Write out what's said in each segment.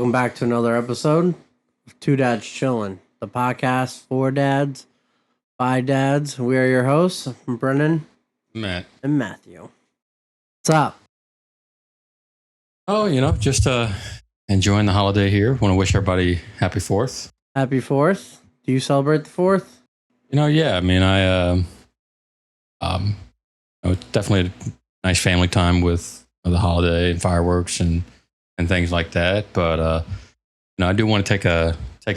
welcome back to another episode of Two Dads Chillin', the podcast for dads, by dads. We are your hosts, Brennan, Matt, and Matthew. What's up? Oh, just enjoying the holiday here. Want to wish everybody happy 4th. Happy 4th. Do you celebrate the 4th? Yeah. I mean, definitely a nice family time with the holiday and fireworks and things like that. But I do want to take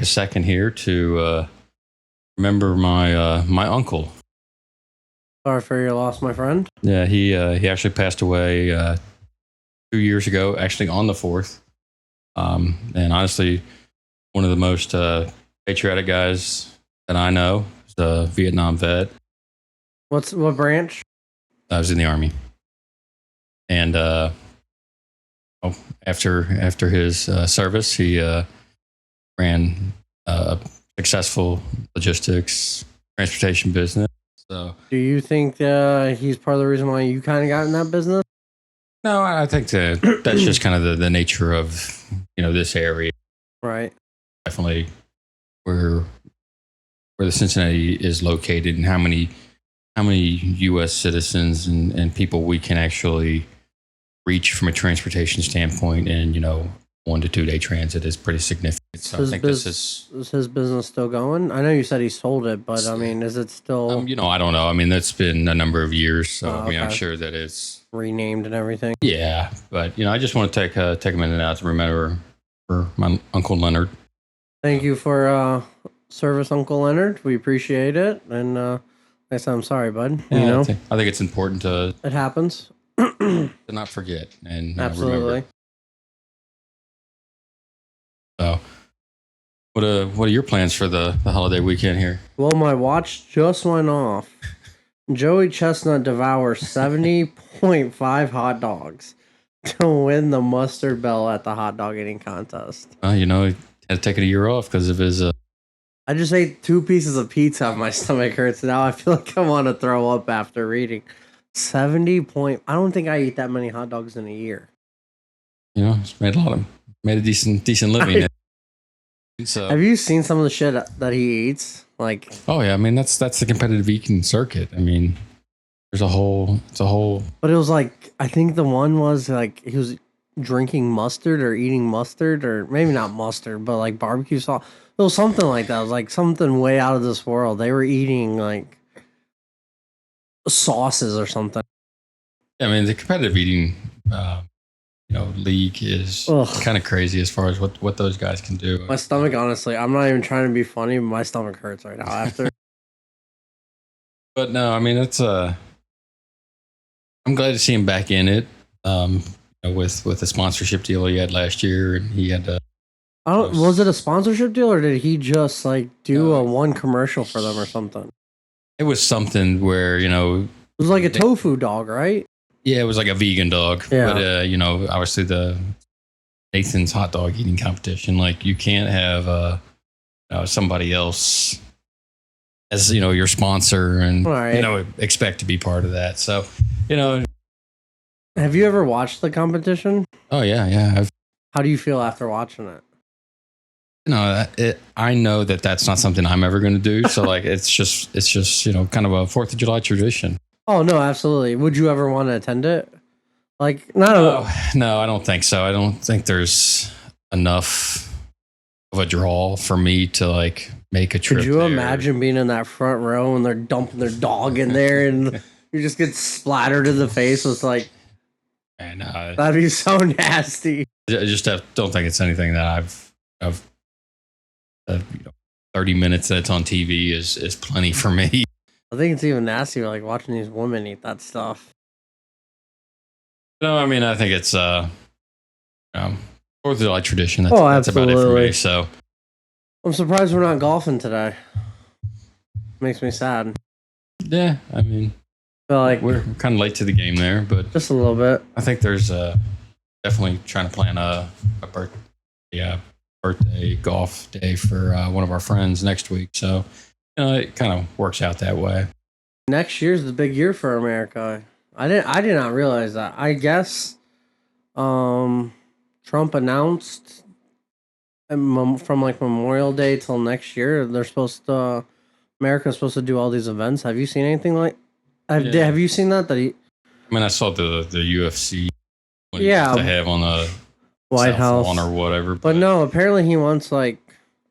a second here to remember my uncle. Sorry for your loss, my friend. Yeah, he actually passed away 2 years ago, actually on the 4th. And honestly, one of the most patriotic guys that I know. He's a Vietnam vet. What branch? I was in the Army. And after his service, he ran a successful logistics transportation business. So, do you think he's part of the reason why you kind of got in that business? No, I think that's just kind of the nature of this area. Right. Definitely where the Cincinnati is located and how many U.S. citizens and people we can actually reach from a transportation standpoint, and 1 to 2 day transit is pretty significant. So I think is his business still going? I know you said he sold it, but I mean, is it still? I don't know. I mean, that's been a number of years, so okay. I'm sure that it's renamed and everything. Yeah, but I just want to take a minute out to remember for my Uncle Leonard. Thank you for service, Uncle Leonard. We appreciate it, and I said I'm sorry, bud. Yeah, I think it's important to. It happens. To not forget and absolutely. Remember. So, what are your plans for the holiday weekend here? Well, my watch just went off. Joey Chestnut devours 70.5 hot dogs to win the mustard bell at the hot dog eating contest. He had to take a year off because of his. I just ate 2 pieces of pizza. My stomach hurts now. I feel like I want to throw up after reading 70 point. I don't think I eat that many hot dogs in a year. It's made a decent living. So, have you seen some of the shit that he eats? Like, oh yeah, I mean that's the competitive eating circuit. I mean, it's a whole. But it was like, I think the one was like he was drinking mustard or eating mustard, or maybe not mustard, but like barbecue sauce. It was something like that. It was like something way out of this world. They were eating like sauces or something. I mean, the competitive eating, league is kind of crazy as far as what those guys can do. My stomach, honestly, I'm not even trying to be funny, but my stomach hurts right now after. But no, I mean, it's I'm glad to see him back in it. With the sponsorship deal he had last year, and he had. Was it a sponsorship deal, or did he just like do a one commercial for them or something? It was something where it was like a tofu dog, right? Yeah, it was like a vegan dog. Yeah. But obviously the Nathan's hot dog eating competition, like you can't have somebody else as your sponsor and right. Expect to be part of that. So have you ever watched the competition? Oh yeah. How do you feel after watching it? I know that that's not something I'm ever going to do. So like, it's just kind of a 4th of July tradition. Oh no, absolutely. Would you ever want to attend it? Like, no, I don't think so. I don't think there's enough of a draw for me to like make a trip. Could you imagine being in that front row and they're dumping their dog in there and you just get splattered in the face? It's like, man, that'd be so nasty. I just don't think it's anything that I've 30 minutes that's on TV is plenty for me. I think it's even nasty, like watching these women eat that stuff. No, I mean, I think it's 4th of July tradition. That's about it for me. So I'm surprised we're not golfing today. Makes me sad. Yeah, I mean, feel like we're kind of late to the game there, but just a little bit. I think there's definitely trying to plan a birthday golf day for one of our friends next week. So it kind of works out that way. Next year's the big year for America. I did not realize that. I guess Trump announced from like Memorial Day till next year. They're supposed to America's supposed to do all these events. Have you seen anything like? Yeah. Have you seen that? I mean, I saw the UFC when he Yeah, used to have on a White South House Lawn or whatever. But no, apparently he wants like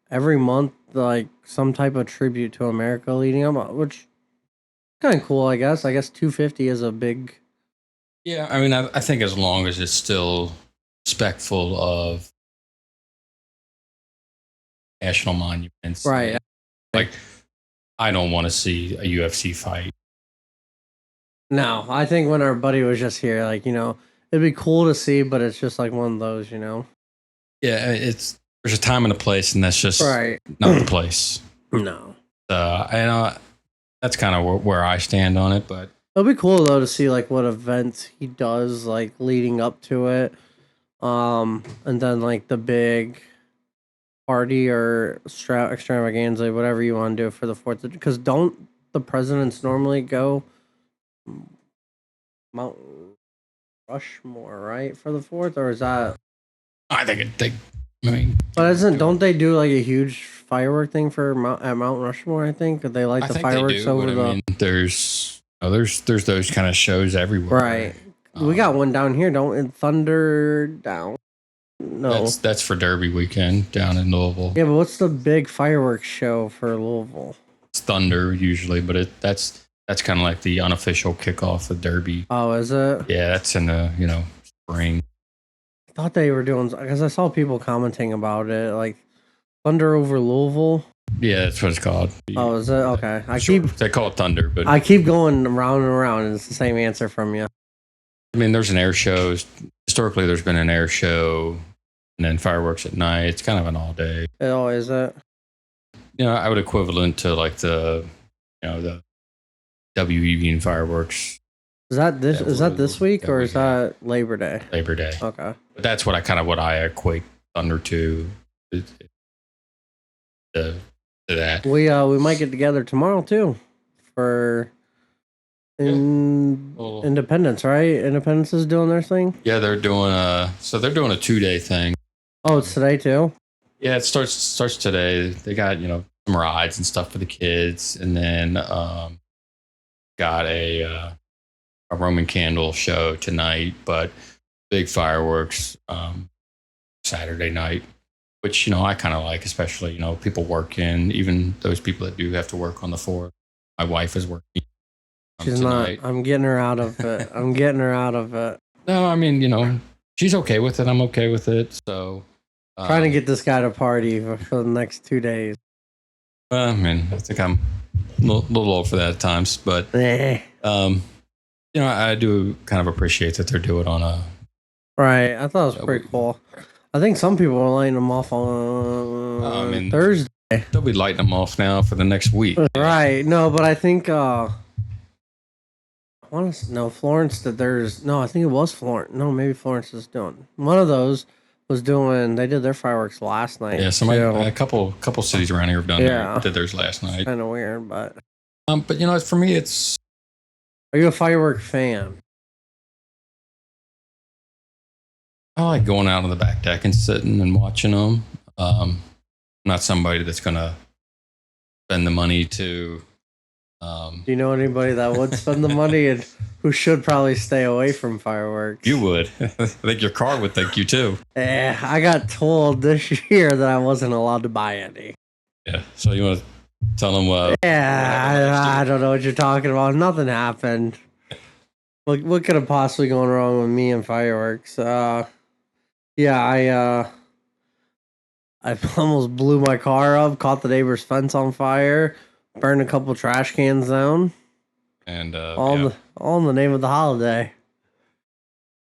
every month like some type of tribute to America leading up, which kind of cool, I guess. I guess 250 is a big yeah, I mean, I think as long as it's still respectful of national monuments, right. like I don't want to see a UFC fight. No, I think when our buddy was just here, like it'd be cool to see, but it's just like one of those, Yeah, it's there's a time and a place, and that's just right. not the place. No, I know that's kind of where I stand on it, but it'll be cool though to see like what events he does like leading up to it, and then like the big party or extravaganza, whatever you want to do for the Fourth. Because don't the presidents normally go Mount Rushmore, right, for the Fourth, or is that? I think I mean, But isn't don't they do like a huge firework thing for at Mount Rushmore? I think they light I the think fireworks they do, over but the I mean, there's those kind of shows everywhere. right. We got one down here, don't in Thunder Down. No, That's for Derby weekend down in Louisville. yeah, but what's the big fireworks show for Louisville? It's Thunder usually, but that's kind of like the unofficial kickoff of Derby. Oh, is it? Yeah, that's in the spring. I thought they were doing because I saw people commenting about it, like Thunder over Louisville. Yeah, that's what it's called. Oh, is it? Okay. They call it Thunder, but I keep going around and around, and it's the same answer from you. I mean, there's an air show. Historically, there's been an air show, and then fireworks at night. It's kind of an all day. Oh, is it? I would equivalent to like the the WEV fireworks. Is that this week or is that Labor Day? Labor Day. Okay. But that's what I equate Thunder to that. We might get together tomorrow too for Independence, right? Independence is doing their thing. Yeah, they're doing a 2-day thing. Oh, it's today too. Yeah, it starts today. They got some rides and stuff for the kids, and then got a Roman candle show tonight, but big fireworks Saturday night, which I kind of like, especially people working, even those people that do have to work on the 4th. My wife is working. She's tonight. Not. I'm getting her out of it. I'm getting her out of it. No, I mean she's okay with it. I'm okay with it. So trying to get this guy to party for the next 2 days. I mean, I think I'm a little old for that at times, but I do kind of appreciate that they're doing on a right. I thought it was pretty cool. I think some people are lighting them off on Thursday. They'll be lighting them off now for the next week. Right. No, but I think I want to know Florence that there's no. I think it was Florence. No, maybe Florence is doing one of those. Was doing. They did their fireworks last night. Yeah, a couple cities around here have done did theirs last night. Kind of weird, but for me, it's. Are you a firework fan? I like going out on the back deck and sitting and watching them. I'm not somebody that's gonna spend the money to. Do you know anybody that would spend the money and who should probably stay away from fireworks? You would. I think your car would thank you too. I got told this year that I wasn't allowed to buy any. Yeah. So you want to tell them? I don't know what you're talking about. Nothing happened. What could have possibly gone wrong with me and fireworks? I almost blew my car up, caught the neighbor's fence on fire. Burned a couple trash cans down, and all in the name of the holiday.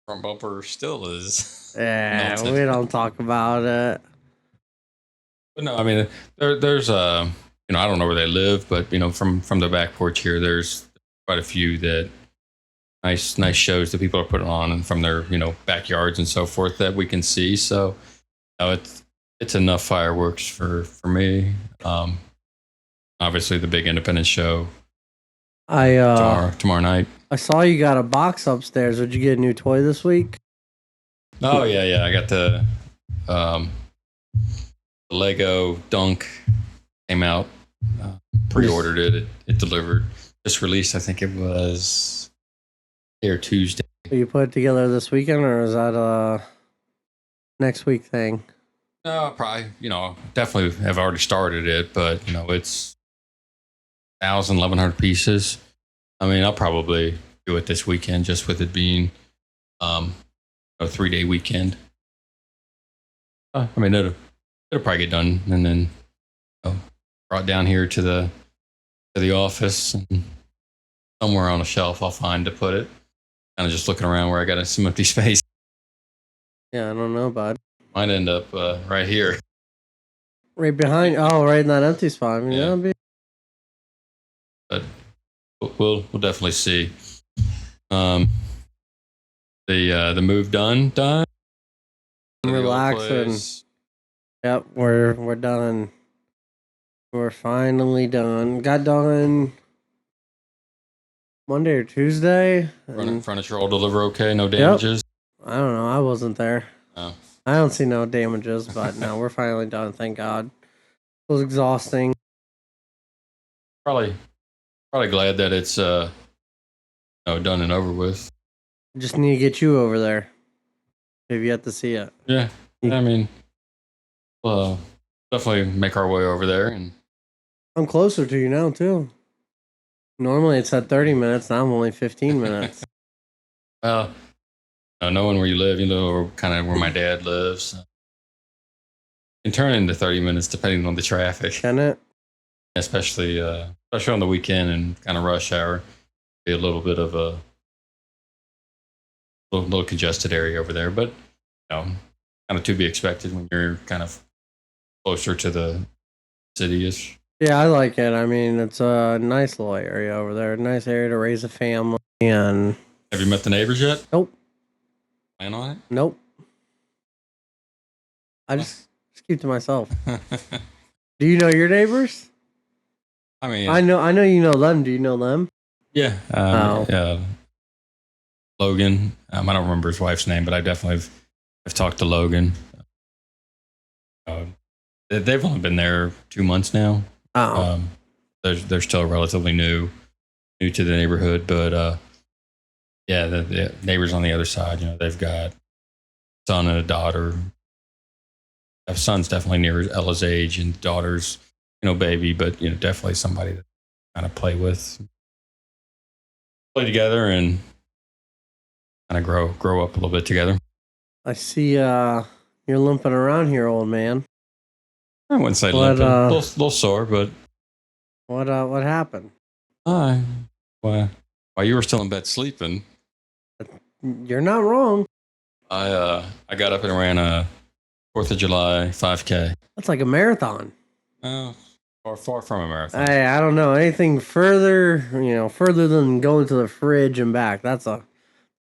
Front bumper still is. Yeah, melted. We don't talk about it. But no, I mean, there's I don't know where they live, but from the back porch here, there's quite a few that nice shows that people are putting on, and from their backyards and so forth that we can see. So, it's enough fireworks for me. Obviously, the big Independence show. Tomorrow night. I saw you got a box upstairs. Did you get a new toy this week? Oh yeah. I got the The Lego Dunk came out. Pre-ordered it. It delivered. Just released. I think it was here Tuesday. You put it together this weekend, or is that a next week thing? No, probably. Definitely have already started it, but it's 1,100 pieces. I mean, I'll probably do it this weekend, just with it being a 3-day weekend. I mean, it'll probably get done, and then brought down here to the office, and somewhere on a shelf I'll find to put it. Kind of just looking around where I got some empty space. Yeah, I don't know, bud. Might end up right here. Right behind. Oh, right in that empty spot. I mean, Yeah. that'll be. But we'll definitely see. The move done. To the old Relaxing. place. Yep, we're done. We're finally done. Got done Monday or Tuesday. and Furniture all deliver okay, no damages. I don't know. I wasn't there. Oh. I don't see no damages, but no, we're finally done. Thank God. It was exhausting. Probably glad that it's done and over with. Just need to get you over there. Have yet to see it. Yeah, I mean, well, definitely make our way over there, and I'm closer to you now too. Normally it's at 30 minutes. Now I'm only 15 minutes. well, knowing where you live, kind of where my dad lives, can turn into 30 minutes depending on the traffic, Can it? especially on the weekend and kind of rush hour. Be a little bit of a little congested area over there, but kind of to be expected when you're kind of closer to the city-ish. Yeah, I like it. I mean, it's a nice little area over there. Nice area to raise a family. And Have you met the neighbors yet? nope, Plan on nope. I just keep to myself. it? Do you know your neighbors? I mean, I know you know them. Do you know them? yeah. Oh. Logan. I don't remember his wife's name, but I definitely have talked to Logan. They've only been there 2 months now. Oh. They're still relatively new to the neighborhood, but yeah, the neighbors on the other side, they've got a son and a daughter. A son's definitely near Ella's age, and daughter's baby, but definitely somebody to kind of play together, and kind of grow up a little bit together. I see you're limping around here, old man. I wouldn't say What, limping, little sore, but What happened? while you were still in bed sleeping, You're not wrong. I got up and ran a 4th of July 5K. That's like a marathon. Far from a marathon. Hey, I don't know anything further, further than going to the fridge and back. That's a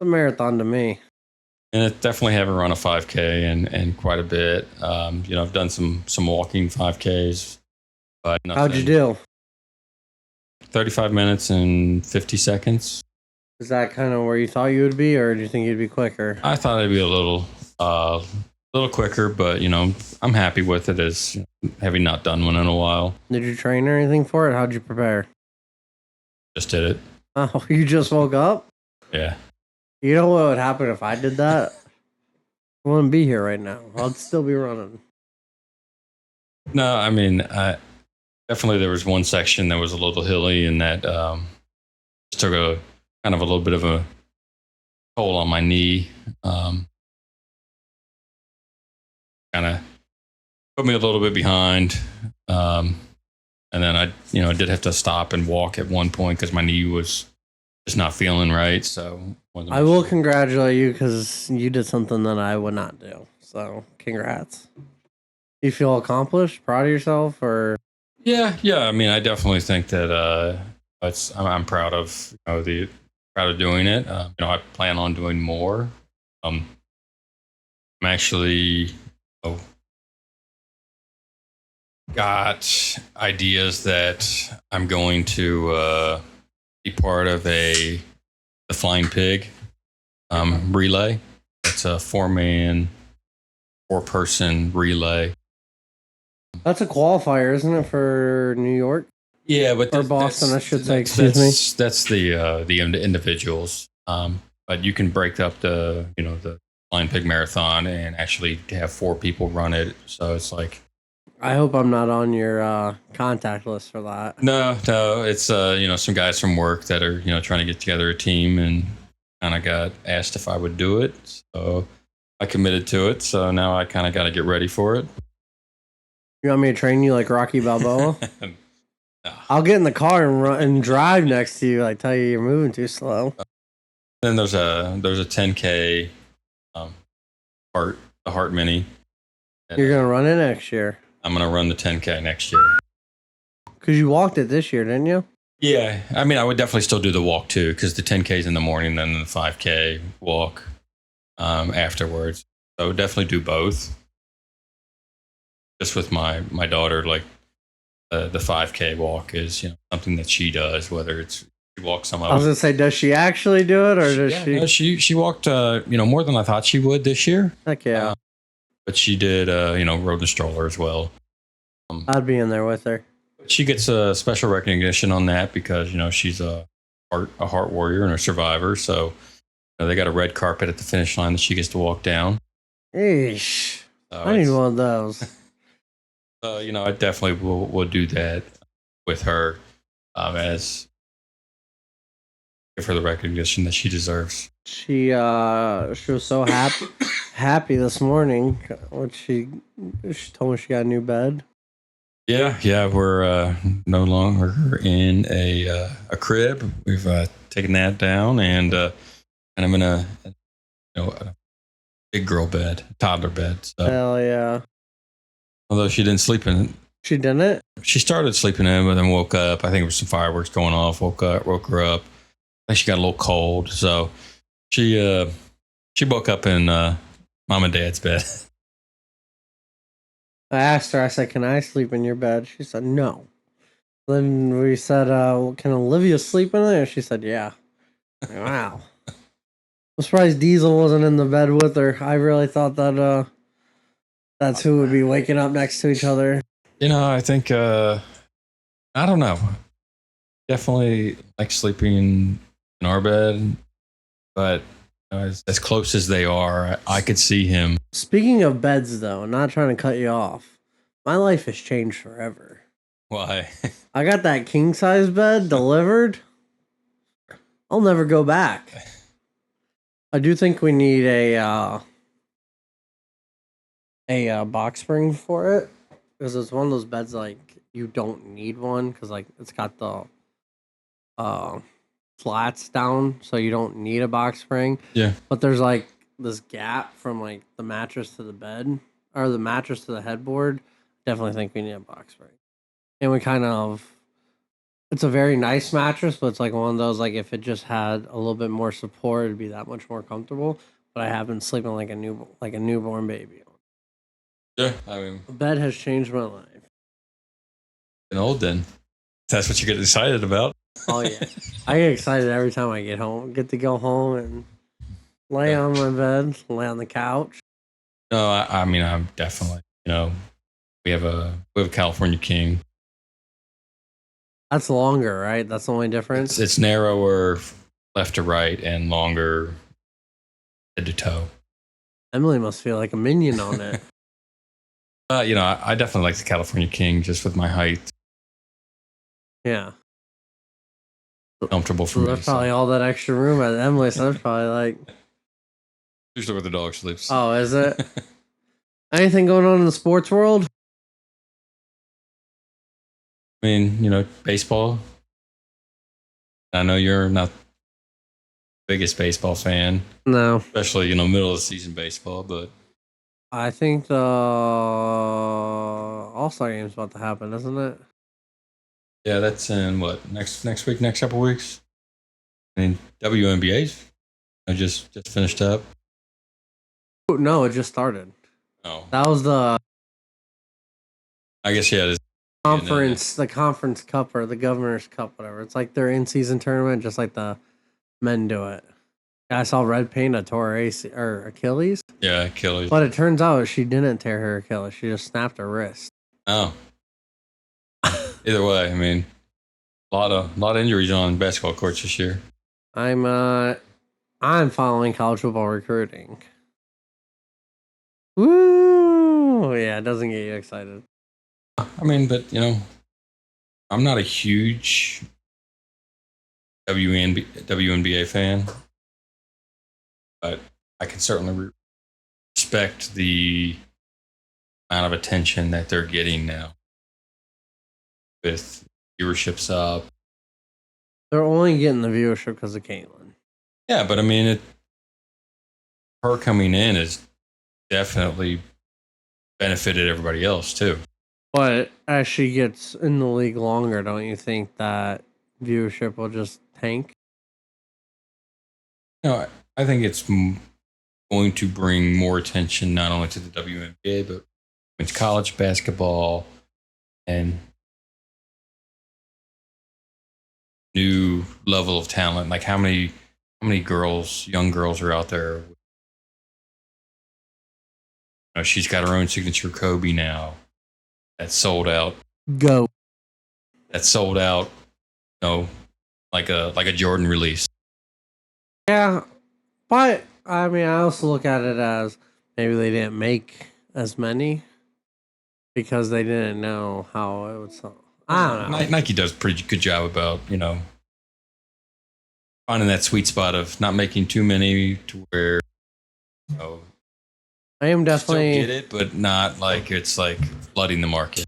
marathon to me. And I definitely haven't run a 5K and quite a bit. I've done some walking 5Ks, but nothing. How'd you do? 35 minutes and 50 seconds. Is that kind of where you thought you would be, or do you think you'd be quicker? I thought it'd be a little quicker, but I'm happy with it as having not done one in a while. Did you train or anything for it? How'd you prepare? Just did it. Oh, you just woke up? Yeah. You know what would happen if I did that? I wouldn't be here right now. I'd still be running. No, I mean, definitely there was one section that was a little hilly, and that just took a kind of a little bit of a toll on my knee. Kind of put me a little bit behind. And then I did have to stop and walk at one point because my knee was just not feeling right. So I will congratulate you because you did something that I would not do. So congrats. You feel accomplished, proud of yourself, or? Yeah. I mean, I definitely think that I'm proud of proud of doing it. I plan on doing more. I'm actually got ideas that I'm going to be part of the Flying Pig relay. It's a 4-person relay. That's a qualifier, isn't it, for New York Yeah, but or Boston? I should say. Excuse me. That's the individuals. But you can break up the Flying Pig Marathon and actually have 4 people run it. So it's like I hope I'm not on your contact list for that. no, it's some guys from work that are trying to get together a team and kind of got asked if I would do it. So I committed to it. So now I kind of got to get ready for it. You want me to train you like Rocky Balboa? No. I'll get in the car and run and drive next to you. I tell you, you're moving too slow. Then there's a 10K the Heart Mini. You're gonna run it next year I'm gonna run the 10K next year. because you walked it this year, didn't you? Yeah, I mean, I would definitely still do the walk too, because the 10K is in the morning, then the 5K walk afterwards. So I would definitely do both. Just with my daughter, like the 5K walk is something that she does, whether it's she walks some of I was it. gonna say, does she actually do it, or does Yeah, she? no, she walked more than I thought she would this year. Heck yeah, But she did rode the stroller as well. I'd be in there with her. She gets a special recognition on that because she's a heart warrior and a survivor. So they got a red carpet at the finish line that she gets to walk down. Eesh, So I need one of those. I definitely will do that with her as give her the recognition that she deserves. She was so happy this morning when she told me she got a new bed. Yeah, we're no longer in a crib. We've taken that down and I'm in a big girl bed, toddler bed. So, Hell yeah, although she didn't sleep in it. she didn't. She started sleeping in, but then woke up. I think it was some fireworks going off. Woke her up. I think she got a little cold, so she woke up in mom and dad's bed. I asked her. I said, "Can I sleep in your bed?" She said, "No." Then we said, "Can Olivia sleep in there?" She said, "Yeah." Wow. I'm surprised Diesel wasn't in the bed with her. I really thought that that's who would be waking up next to each other. I think I don't know. Definitely like sleeping in our bed, but as close as they are, I could see him. Speaking of beds, though, not trying to cut you off, my life has changed forever. Why? I got that king size bed delivered. I'll never go back. I do think we need a box spring for it because it's one of those beds like you don't need one because like it's got the slats down, so you don't need a box spring. Yeah. But there's like this gap from like the mattress to the bed or the mattress to the headboard. Definitely think we need a box spring. And we kind of it's a very nice mattress, but it's like one of those like if it just had a little bit more support, it'd be that much more comfortable. But I have been sleeping like a newborn baby. Yeah, I mean, The bed has changed my life. been old then. That's what you get excited about. Oh yeah, I get excited every time I get home. Get to go home and lay on my bed, lay on the couch. No, I mean, I'm definitely. We have a California King. That's longer, right? That's the only difference. It's narrower left to right and longer head to toe. Emily must feel like a minion on it. I definitely like the California King just with my height. Yeah. Comfortable for So me. that's probably all that extra room at Emily's. So that's probably like, Usually where the dog sleeps. oh, is it? Anything going on in the sports world? I mean, baseball. I know you're not the biggest baseball fan, No. especially middle of the season baseball, but I think the All-Star game's about to happen, isn't it? yeah, that's in what next week, next couple weeks. I mean, WNBA's I just finished up. No, it just started. Oh, That was the I guess yeah. It is. the conference cup or the governor's cup, whatever. It's like their in-season tournament, just like the men do it. I saw Red Paint tore her Achilles, Yeah, Achilles. but it turns out she didn't tear her Achilles. She just snapped her wrist. Oh, either way, I mean, a lot of injuries on basketball courts this year. I'm following college football recruiting. Woo! Yeah, it doesn't get you excited. I mean, but I'm not a huge WNBA fan, but I can certainly respect the amount of attention that they're getting now with viewerships up. They're only getting the viewership because of Caitlyn. Yeah, but I mean, her coming in has definitely benefited everybody else too. But as she gets in the league longer, don't you think that viewership will just tank? I think it's going to bring more attention not only to the WNBA but to college basketball and new level of talent. Like how many girls, young girls, are out there? She's got her own signature Kobe now. That's sold out. Go. That's sold out. Like a Jordan release. Yeah, but I mean, I also look at it as maybe they didn't make as many because they didn't know how it would sell. I don't know. Nike does a pretty good job about finding that sweet spot of not making too many to where I am definitely still get it, but not like it's like flooding the market.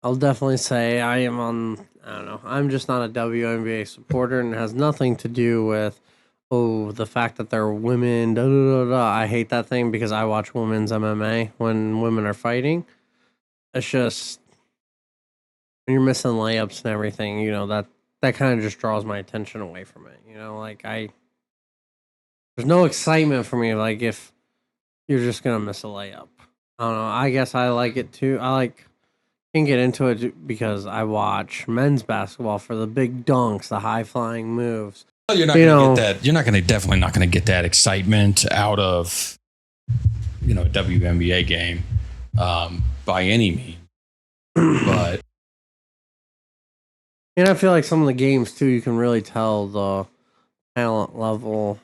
I'll definitely say I am on. I don't know. I'm just not a WNBA supporter, and it has nothing to do with the fact that they're women. Da, da, da, da. I hate that thing because I watch women's MMA when women are fighting. It's just when you're missing layups and everything. That kind of just draws my attention away from it. There's no excitement for me. Like if you're just gonna miss a layup. I don't know. I guess I like it too. Can get into it because I watch men's basketball for the big dunks, the high flying moves. Well, you're not going to get that. You're definitely not going to get that excitement out of a WNBA game by any means. But I feel like some of the games too, you can really tell the talent level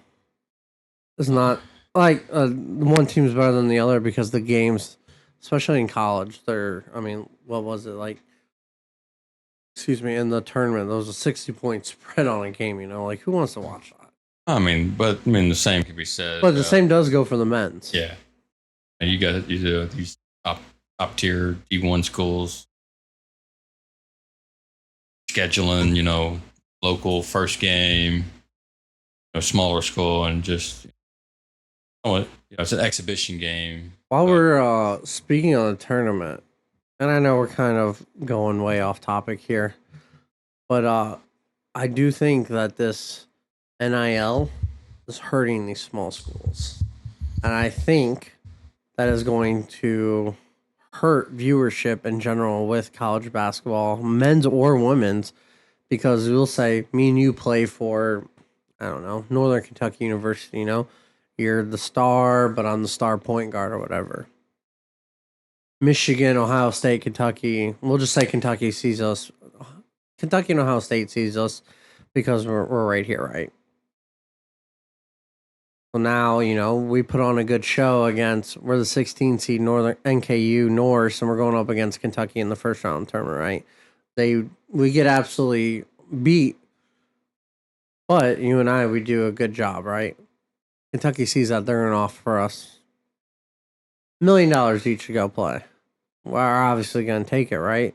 is not like one team's better than the other because the games, especially in college, what was it like? Excuse me, in the tournament, there was a 60-point spread on a game. Like who wants to watch that? the same can be said. But the same does go for the men's. Yeah, and you got these top tier D1 schools scheduling, local first game, smaller school, and just it's an exhibition game. While we're speaking on the tournament, and I know we're kind of going way off topic here, but I do think that this NIL is hurting these small schools. And I think that is going to hurt viewership in general with college basketball, men's or women's, because we'll say me and you play for, I don't know, Northern Kentucky University, You're the star, but I'm the star point guard or whatever. Michigan, Ohio State, Kentucky. We'll just say Kentucky sees us. Kentucky and Ohio State sees us because we're right here, right? So now, we put on a good show we're the 16 seed Northern NKU Norse, and we're going up against Kentucky in the first round tournament, right? We get absolutely beat, but you and we do a good job, right? Kentucky sees that they're going to offer us $1 million each to go play. We're obviously going to take it, right?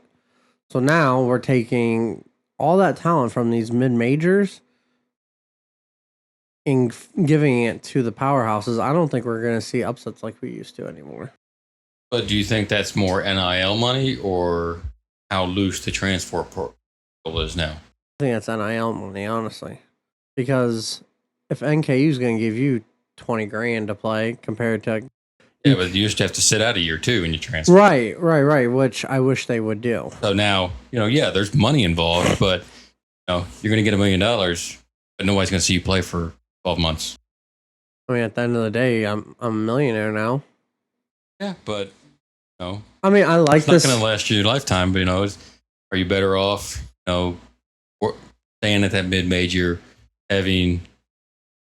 So now we're taking all that talent from these mid-majors and giving it to the powerhouses. I don't think we're going to see upsets like we used to anymore. But do you think that's more NIL money or how loose the transfer portal is now? I think that's NIL money, honestly. Because if NKU is going to give you 20 grand to play compared to... Yeah, but you used to have to sit out a year too when you transfer. Right, which I wish they would do. So now, there's money involved, but you're going to get $1 million, but nobody's going to see you play for 12 months. I mean, at the end of the day, I'm a millionaire now. Yeah, but know, I mean, I like it's not this. going to last you your lifetime, but are you better off, staying at that mid major, having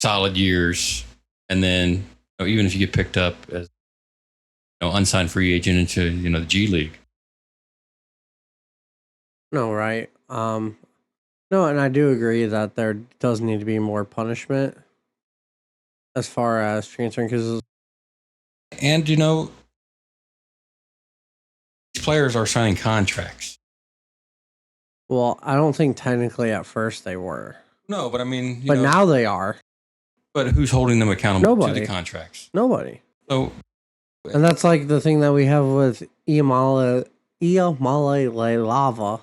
solid years, and then even if you get picked up as unsigned free agent into the G League. No, right. No, and I do agree that there does need to be more punishment as far as transferring because And these players are signing contracts. well, I don't think technically at first they were. No, but I mean, But now they are. But who's holding them accountable to Nobody. the contracts? Nobody. So, And that's like the thing that we have with Iamale Lava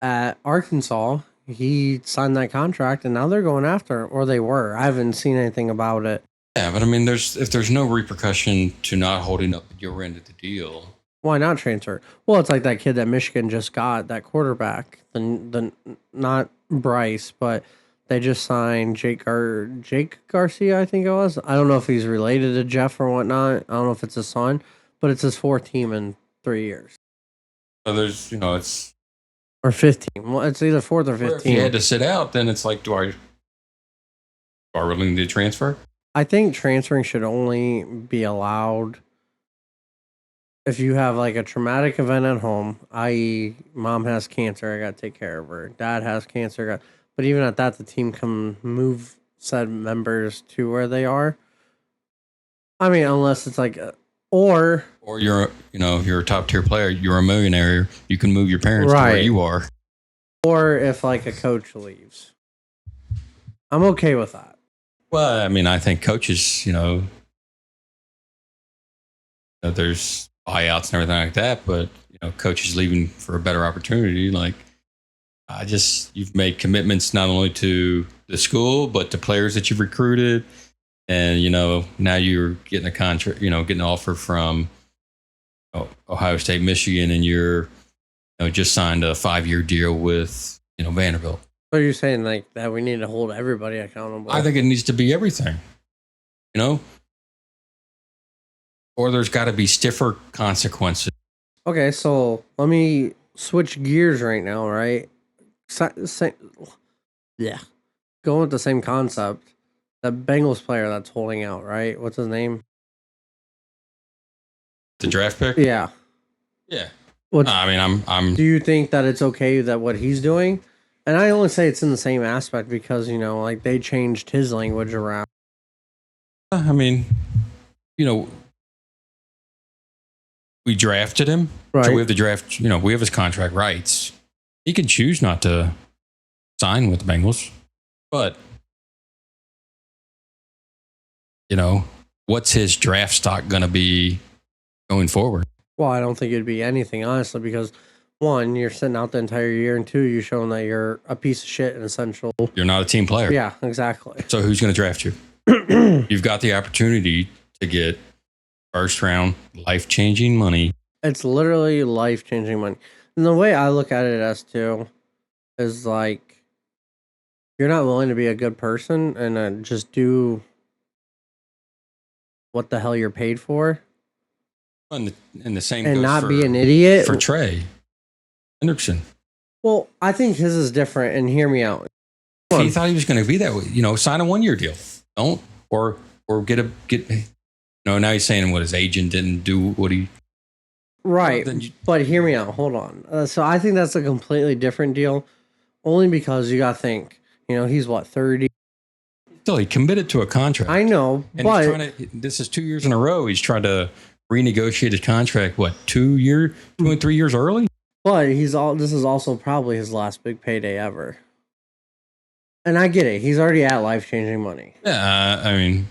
at Arkansas. He signed that contract, and now they're going after it, or they were. I haven't seen anything about it. yeah, but I mean, if there's no repercussion to not holding up your end of the deal, Why not transfer? Well, it's like that kid that Michigan just got, that quarterback. The not Bryce, but they just signed Jake Garcia, I think it was. I don't know if he's related to Jeff or whatnot. I don't know if it's his son, but it's his fourth team in 3 years. so there's it's. Or 15. Well, it's either fourth or 15. If you had to sit out, then it's like, do I really need to transfer? I think transferring should only be allowed if you have like a traumatic event at home, i.e., mom has cancer, I got to take care of her. Dad has cancer, but even at that, the team can move said members to where they are. I mean, unless it's like, or you're, if you're a top tier player, you're a millionaire, you can move your parents to where you are. Or if like a coach leaves. I'm okay with that. Well, I mean, I think coaches, there's buyouts and everything like that, but coaches leaving for a better opportunity, like you've made commitments not only to the school but to players that you've recruited, and now you're getting a contract, getting an offer from Ohio State, Michigan, and you're just signed a 5-year deal with Vanderbilt. So you're saying like that we need to hold everybody accountable? I think it needs to be everything, or there's got to be stiffer consequences. Okay, so let me switch gears right now, right? Yeah. Going with the same concept. The Bengals player that's holding out, right? What's his name? The draft pick? Yeah. Yeah. I mean, I'm. Do you think that it's okay that what he's doing? And I only say it's in the same aspect because, like they changed his language around. I mean, we drafted him. Right. So we have the draft, we have his contract rights. He can choose not to sign with the Bengals. But, what's his draft stock going to be going forward? Well, I don't think it'd be anything, honestly, because one, you're sitting out the entire year, and two, you're showing that you're a piece of shit and essential. You're not a team player. Yeah, exactly. So who's going to draft you? You've got the opportunity to get first round life-changing money. It's literally life-changing money. And the way I look at it as too is like you're not willing to be a good person and just do what the hell you're paid for. And the same and goes not for, be an idiot for Trey Hendrickson. Well, I think his is different, and hear me out. He thought he was going to be that way. Sign a 1-year deal. Don't or get. Now he's saying what his agent didn't do. What he. Right, but hear me out. Hold on. So I think that's a completely different deal, only because you got to think. He's what 30. Still, he committed to a contract. I know, and but this is 2 years in a row. He's trying to renegotiate his contract. What 2 and 3 years early? But this is also probably his last big payday ever. And I get it. He's already at life-changing money. Yeah, I mean,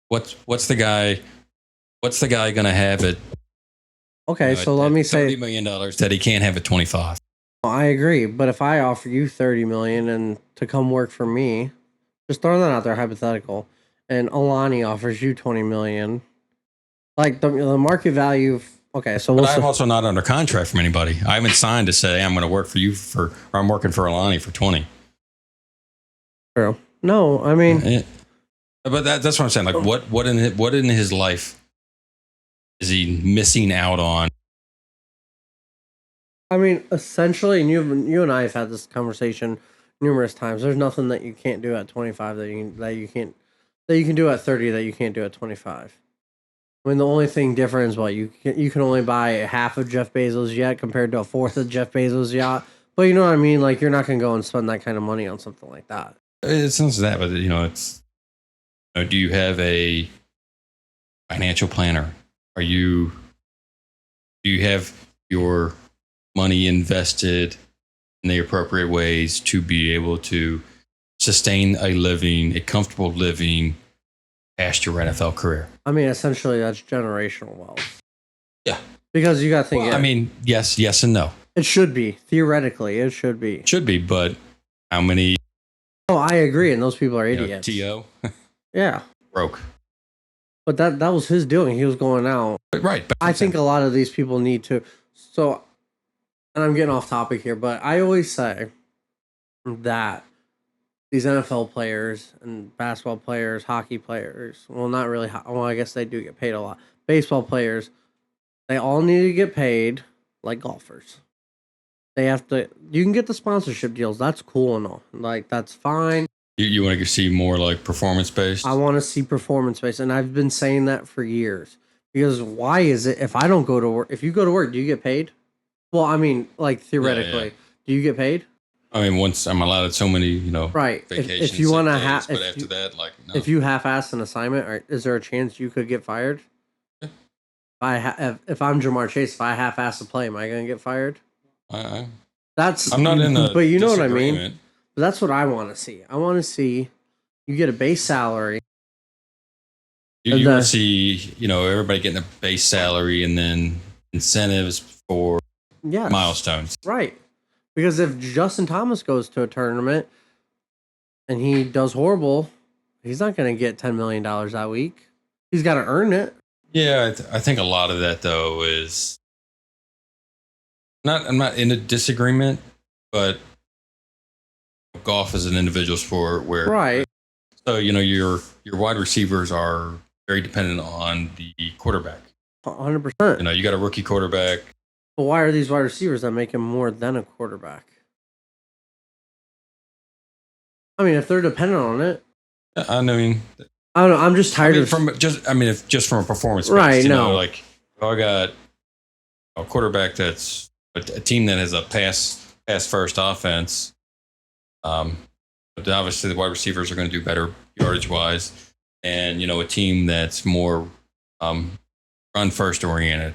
what's the guy going to have it? Okay, so let me say $30 million that he can't have at 25. I agree, but if I offer you $30 million and to come work for me, just throwing that out there, hypothetical, and Alani offers you $20 million, like the market value. Okay, so but I'm also not under contract from anybody. I haven't signed to say I'm going to work for you or I'm working for Alani for 20. True. No, I mean, but that's what I'm saying. Like, what in his life is he missing out on? I mean, essentially, and you and I have had this conversation numerous times. There's nothing that you can't do at 25 that you can do at 30 that you can't do at 25. I mean, the only thing different is what you can only buy half of Jeff Bezos' yacht compared to a fourth of Jeff Bezos' yacht. But you know what I mean? Like, you're not going to go and spend that kind of money on something like that. It's not that, but it's. Do you have a financial planner? Do you have your money invested in the appropriate ways to be able to sustain a comfortable living past your NFL career? I mean, essentially, that's generational wealth. Yeah. Because you got to think. Well, I mean, yes and no. It should be. Theoretically, it should be. Should be, but how many? Oh, I agree. And those people are idiots. T.O. Yeah. Broke. But that was his doing. He was going out. Right. I think a lot of these people need to. So, and I'm getting off topic here, but I always say that these NFL players and basketball players, hockey players, well, not really. Well, I guess they do get paid a lot. Baseball players, they all need to get paid like golfers. They have to. You can get the sponsorship deals. That's cool and all. Like, that's fine. You want to see more like performance based? I want to see performance based, and I've been saying that for years. Because why is it if I don't go to work? If you go to work, do you get paid? Well, I mean, like theoretically, do you get paid? I mean, once I'm allowed so many, right. Vacations. If you want to but after that, like, no. If you half-ass an assignment, is there a chance you could get fired? Yeah. If I'm Jamar Chase, if I half-ass a play, am I going to get fired? I'm not in the. But you know what I mean. But that's what I want to see. I want to see you get a base salary. You want to see, everybody getting a base salary and then incentives for milestones. Right. Because if Justin Thomas goes to a tournament and he does horrible, he's not going to get $10 million that week. He's got to earn it. Yeah, I think a lot of that, though, is I'm not in a disagreement, but golf is an individual sport where right. So your wide receivers are very dependent on the quarterback. 100%. You got a rookie quarterback. But why are these wide receivers that make him more than a quarterback? I mean, if they're dependent on it. I mean, I don't know. I'm just tired of if just from a performance base, right? No, like I got a quarterback that's a team that has a pass first offense. But obviously the wide receivers are going to do better yardage wise, and a team that's more run first oriented.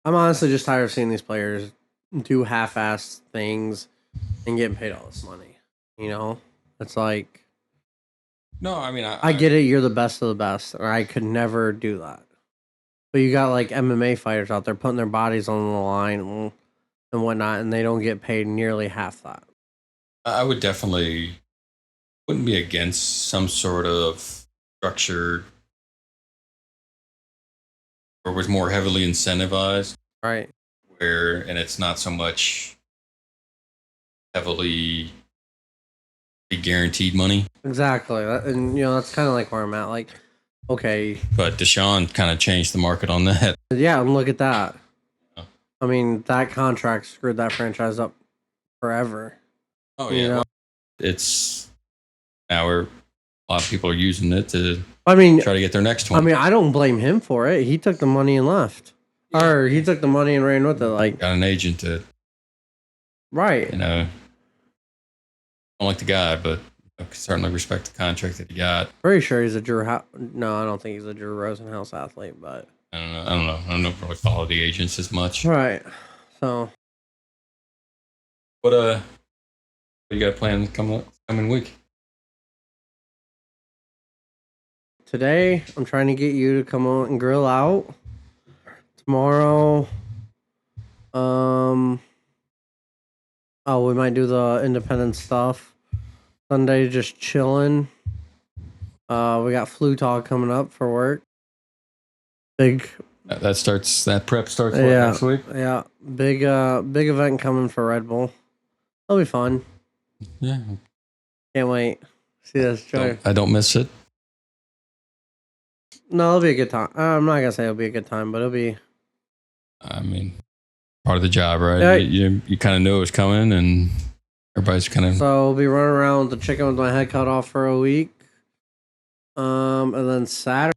I'm honestly just tired of seeing these players do half-assed things and getting paid all this money. It's like, no, I mean, I get it. You're the best of the best, or I could never do that. But you got like MMA fighters out there putting their bodies on the line and whatnot, and they don't get paid nearly half that. I wouldn't be against some sort of structured or was more heavily incentivized. Right. And it's not so much heavily guaranteed money. Exactly. And, that's kind of like where I'm at. Like, okay. But Deshaun kind of changed the market on that. Yeah, and look at that. Yeah. I mean, that contract screwed that franchise up forever. Oh, yeah. Well, it's now a lot of people are using it to try to get their next one. I mean, I don't blame him for it. He took the money and left. Yeah. Or he took the money and ran with it. Like, got an agent to. Right. I don't like the guy, but I certainly respect the contract that he got. Pretty sure he's No, I don't think he's a Drew Rosenhaus athlete, but I don't know. I don't really follow the agents as much. Right. So, what you got planned coming week? Today, I'm trying to get you to come on and grill out. Tomorrow, we might do the independent stuff. Sunday, just chilling. We got flu talk coming up for work. Big. That prep starts next week. Yeah, big event coming for Red Bull. It'll be fun. Yeah, can't wait. See this, Joey. I don't miss it. No, it'll be a good time. I'm not gonna say it'll be a good time, but it'll be. I mean, part of the job, right? Yeah. You kind of know it was coming, and everybody's kind of. So I'll be running around with the chicken with my head cut off for a week. And then Saturday,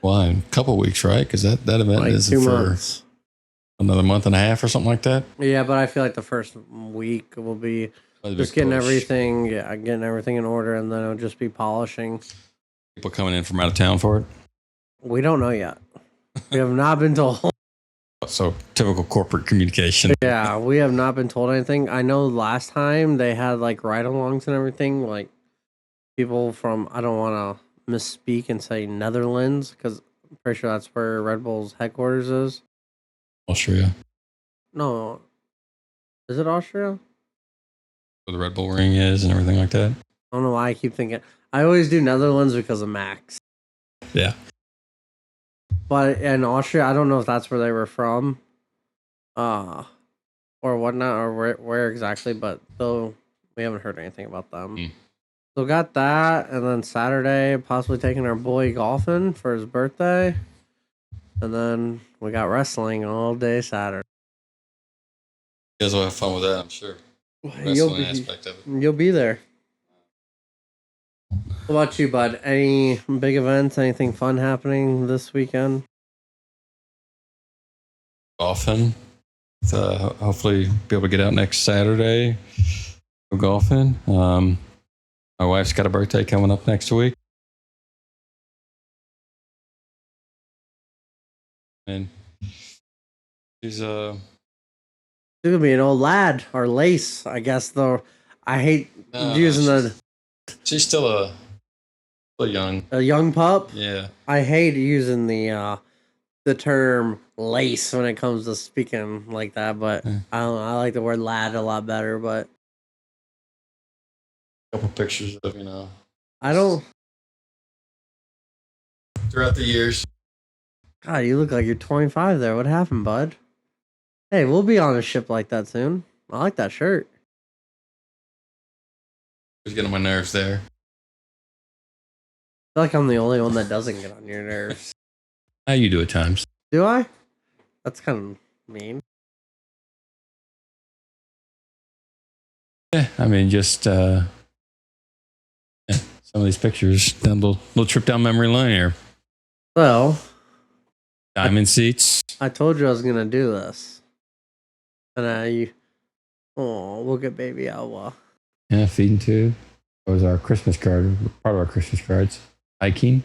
Well, in a couple of weeks, right? Because that event like is 2 for months. another month and a half or something like that. Yeah, but I feel like the first week will be Another just big getting push. everything, getting everything in order, and then it'll just be polishing. People coming in from out of town for it. We don't know yet. We have not been told. So typical corporate communication. Yeah, we have not been told anything. I know last time they had like ride-alongs and everything, like people from, I don't want to misspeak and say Netherlands, because I'm pretty sure that's where Red Bull's headquarters is. Austria, No, is it Austria? where the Red Bull ring is and everything like that. I don't know why I keep thinking. I always do Netherlands because of Max. Yeah. But in Austria, I don't know if that's where they were from, or whatnot, or where exactly. But though we haven't heard anything about them. Mm. So got that, and then Saturday possibly taking our boy golfing for his birthday, and then we got wrestling all day Saturday. You guys will have fun with that, I'm sure. You'll Wrestling aspect of it. you'll be there. What about you, bud? Any big events? Anything fun happening this weekend? Golfing. Hopefully, be able to get out next Saturday. Go golfing. My wife's got a birthday coming up next week. And she's It's gonna be an old lad or lace, I guess. Though I hate using she's still a young. a young pup. Yeah. I hate using the term lace when it comes to speaking like that. But Yeah. I don't know, I like the word lad a lot better. But A couple pictures of I don't. throughout the years. God, you look like you're 25 there. What happened, bud? Hey, we'll be on a ship like that soon. I like that shirt. It was getting on my nerves there. I feel like I'm the only one that doesn't get on your nerves. How you do at times. Do I? That's kind of mean. Yeah, I mean, just yeah, some of these pictures down little trip down memory lane here. So, Diamond seats. I told you I was going to do this. And look at baby Alwa. Yeah, feeding tube. That was our Christmas card. Part of our Christmas cards. Hiking.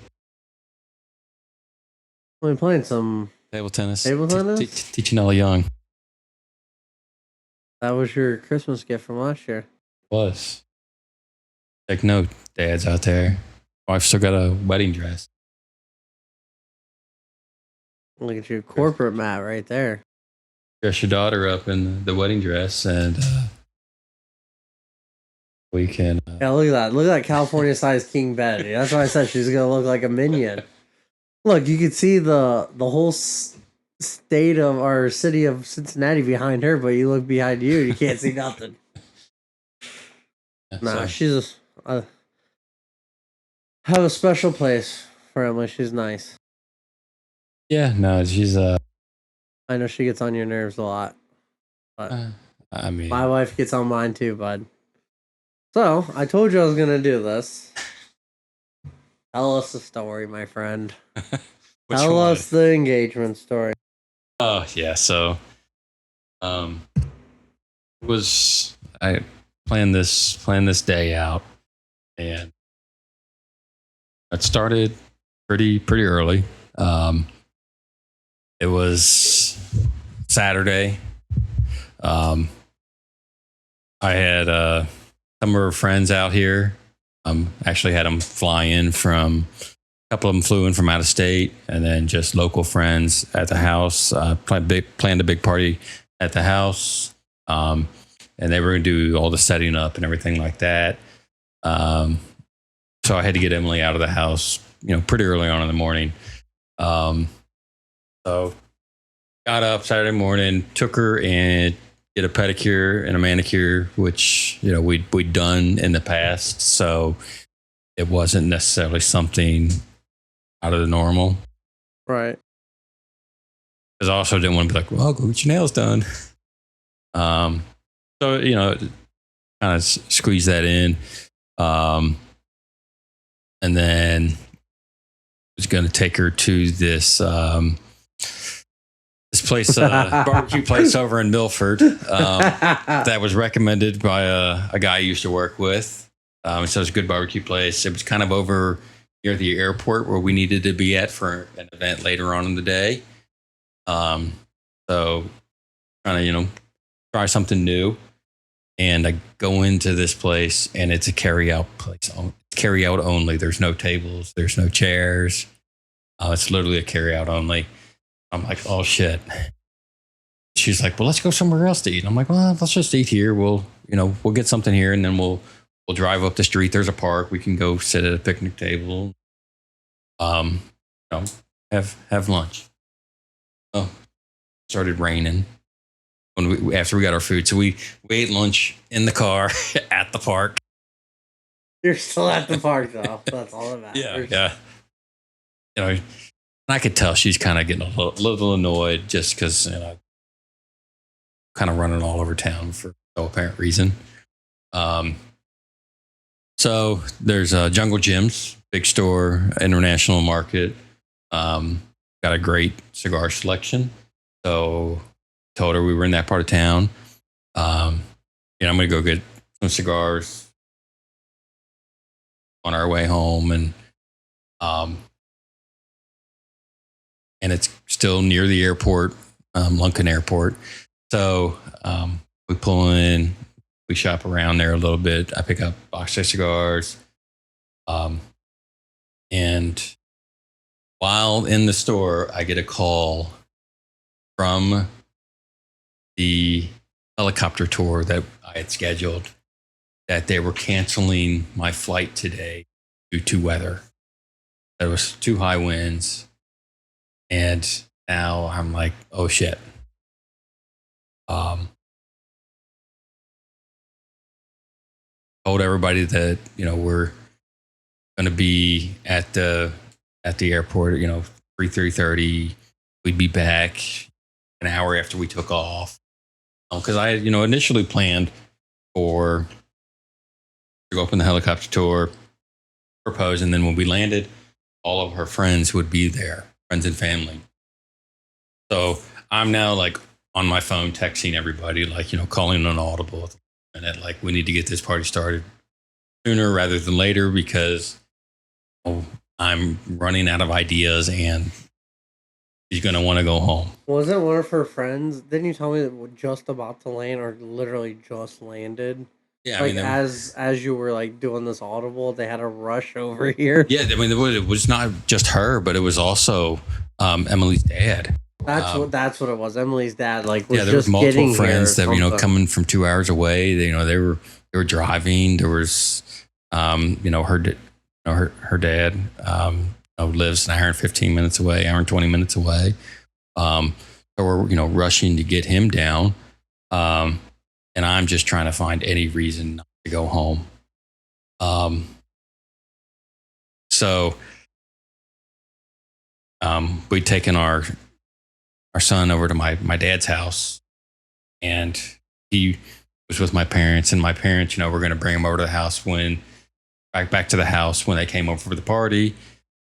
We're playing some. Table tennis. Table tennis? Teaching Ella Young. That was your Christmas gift from last year. Was. Take note, dads out there. Wife's still got a wedding dress. Look at your corporate mat right there. Dress your daughter up in the wedding dress, and we can. Yeah, look at that. Look at that California sized king bed. That's why I said she's going to look like a minion. Look, you can see the whole state of our city of Cincinnati behind her, but you look behind you can't see nothing. Nah, she's have a special place for Emily. She's nice. Yeah, no, she's I know she gets on your nerves a lot, but I mean, my wife gets on mine too, bud. So I told you I was gonna do this. Tell us the story, my friend. Tell us the engagement story. Oh yeah, so was I planned this day out, and it started pretty early. It was Saturday. I had some of our friends out here. Actually had them fly in from. A couple of them flew in from out of state, and then just local friends at the house. Planned a big party at the house, and they were going to do all the setting up and everything like that. So I had to get Emily out of the house, pretty early on in the morning. So got up Saturday morning, took her and get a pedicure and a manicure, which we'd done in the past. So it wasn't necessarily something out of the normal. Right. Because I also didn't want to be like, well, go get your nails done. So, kind of squeeze that in. And then I was going to take her to this place, barbecue place over in Milford, that was recommended by a guy I used to work with. So it was a good barbecue place. It was kind of over near the airport where we needed to be at for an event later on in the day. So trying to, try something new. And I go into this place and it's a carry out place. Carry out only. There's no tables. There's no chairs. It's literally a carry out only. I'm like, oh shit. She's like, well, let's go somewhere else to eat. I'm like, well, let's just eat here. We'll get something here and then we'll drive up the street. There's a park. We can go sit at a picnic table. Have lunch. Oh, started raining after we got our food. So we ate lunch in the car at the park. You're still at the park though. That's all that matters. Yeah. And I could tell she's kind of getting a little annoyed just because, kind of running all over town for no apparent reason. So there's Jungle Jim's, big store, international market. Got a great cigar selection. So told her we were in that part of town. I'm going to go get some cigars on our way home. And it's still near the airport, Lunken Airport. So we pull in, we shop around there a little bit. I pick up box of cigars. And while in the store, I get a call from the helicopter tour that I had scheduled that they were canceling my flight today due to weather. There was too high winds. And now I'm like, oh shit. Told everybody that, we're going to be at the airport, 3:30. We'd be back an hour after we took off. Because I, initially planned to go up on the helicopter tour, propose, and then when we landed, all of her friends would be there, friends and family. So I'm now like on my phone texting everybody, like, calling an audible at the minute, like we need to get this party started sooner rather than later because I'm running out of ideas and she's going to want to go home. Wasn't one of her friends, didn't you tell me that was just about to land or literally just landed? Yeah, like as you were like doing this audible, they had a rush over here. Yeah, I mean, it was not just her, but it was also Emily's dad. That's what it was. Emily's dad, like, was there was just multiple friends that something. Coming from 2 hours away. They were driving. There was her dad lives an hour and 15 minutes away, hour and 20 minutes away. So we're rushing to get him down. And I'm just trying to find any reason not to go home. So we'd taken our son over to my dad's house, and he was with my parents. And my parents, were going to bring him over to the house back to the house when they came over for the party.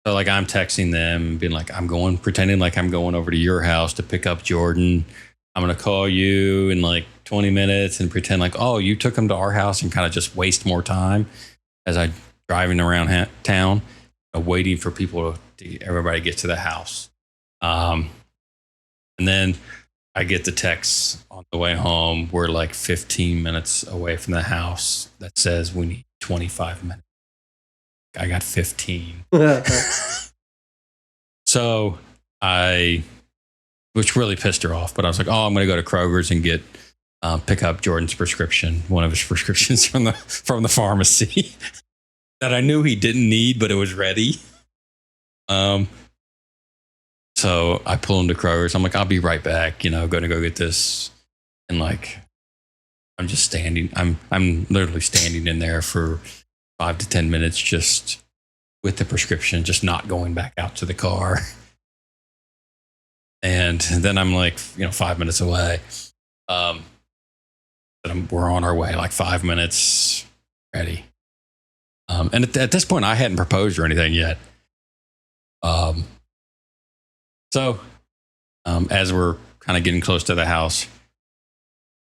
So like I'm texting them, being like, pretending like I'm going over to your house to pick up Jordan. I'm going to call you in like 20 minutes and pretend like, oh, you took him to our house and kind of just waste more time as I driving around town, waiting for everybody get to the house. And then I get the text on the way home. We're like 15 minutes away from the house that says we need 25 minutes. I got 15. So which really pissed her off, but I was like, oh, I'm going to go to Kroger's and pick up Jordan's prescription, one of his prescriptions from the pharmacy that I knew he didn't need, but it was ready. So I pull him to Kroger's. I'm like, I'll be right back, going to go get this. And like, I'm just standing. I'm literally standing in there for 5 to 10 minutes, just with the prescription, just not going back out to the car. And then I'm like, 5 minutes away. But we're on our way, like 5 minutes ready. And at this point, I hadn't proposed or anything yet. So as we're kind of getting close to the house,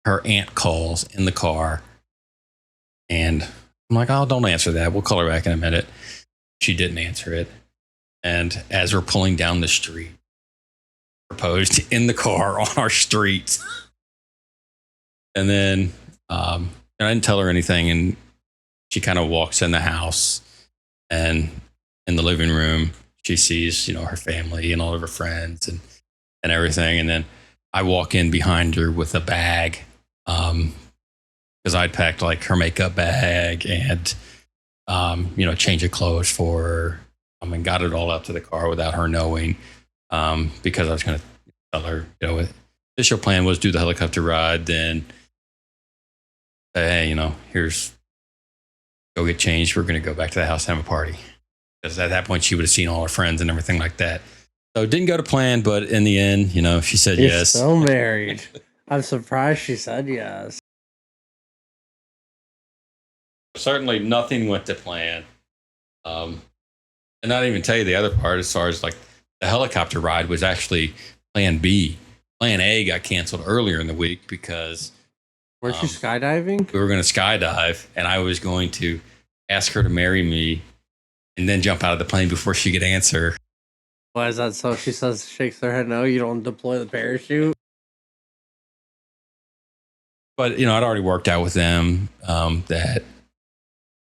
her aunt calls in the car. And I'm like, oh, don't answer that. We'll call her back in a minute. She didn't answer it. And as we're pulling down the street, proposed in the car on our street. And then I didn't tell her anything. And she kind of walks in the house, and in the living room, she sees, her family and all of her friends and everything. And then I walk in behind her with a bag, because I'd packed like her makeup bag and, change of clothes for her. And got it all out to the car without her knowing, because I was going to tell her, the initial plan was do the helicopter ride, then say, hey, here's, go get changed. We're going to go back to the house and have a party. Because at that point, she would have seen all her friends and everything like that. So it didn't go to plan, but in the end, she said You're yes. so married. I'm surprised she said yes. Certainly nothing went to plan. And not even tell you the other part, as far as like the helicopter ride was actually plan B. Plan A got canceled earlier in the week because weren't you skydiving? We were going to skydive, and I was going to ask her to marry me and then jump out of the plane before she could answer. Why is that so? She says, shakes her head no, you don't deploy the parachute. But, I'd already worked out with them that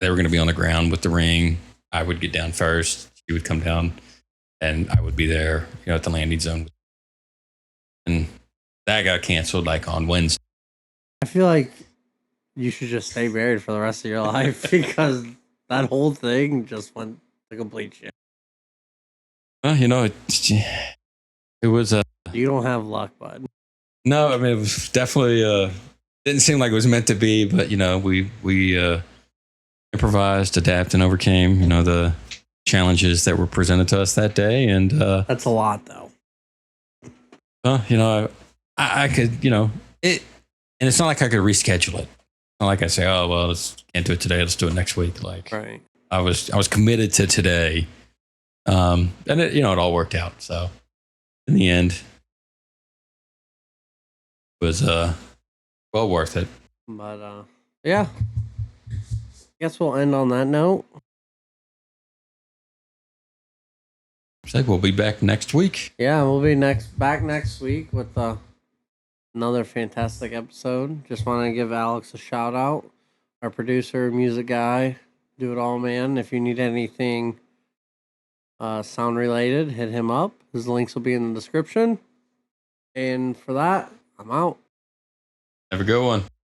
they were going to be on the ground with the ring. I would get down first. She would come down, and I would be there, at the landing zone. And that got canceled like on Wednesday. I feel like you should just stay married for the rest of your life because that whole thing just went to complete shit. Well, it was you don't have luck, bud. No, I mean, it was definitely didn't seem like it was meant to be, but we improvised, adapted, and overcame the challenges that were presented to us that day. And that's a lot, though. I could, it, and it's not like I could reschedule it. Not like I say, oh well, let's can't do it today. Let's do it next week. Like, right. I was committed to today, and it all worked out. So in the end, it was well worth it. But yeah, I guess we'll end on that note. So we'll be back next week. Yeah, we'll be back next week with another fantastic episode. Just want to give Alex a shout out, our producer, music guy, do it all man. If you need anything sound related, hit him up. His links will be in the description. And for that, I'm out. Have a good one.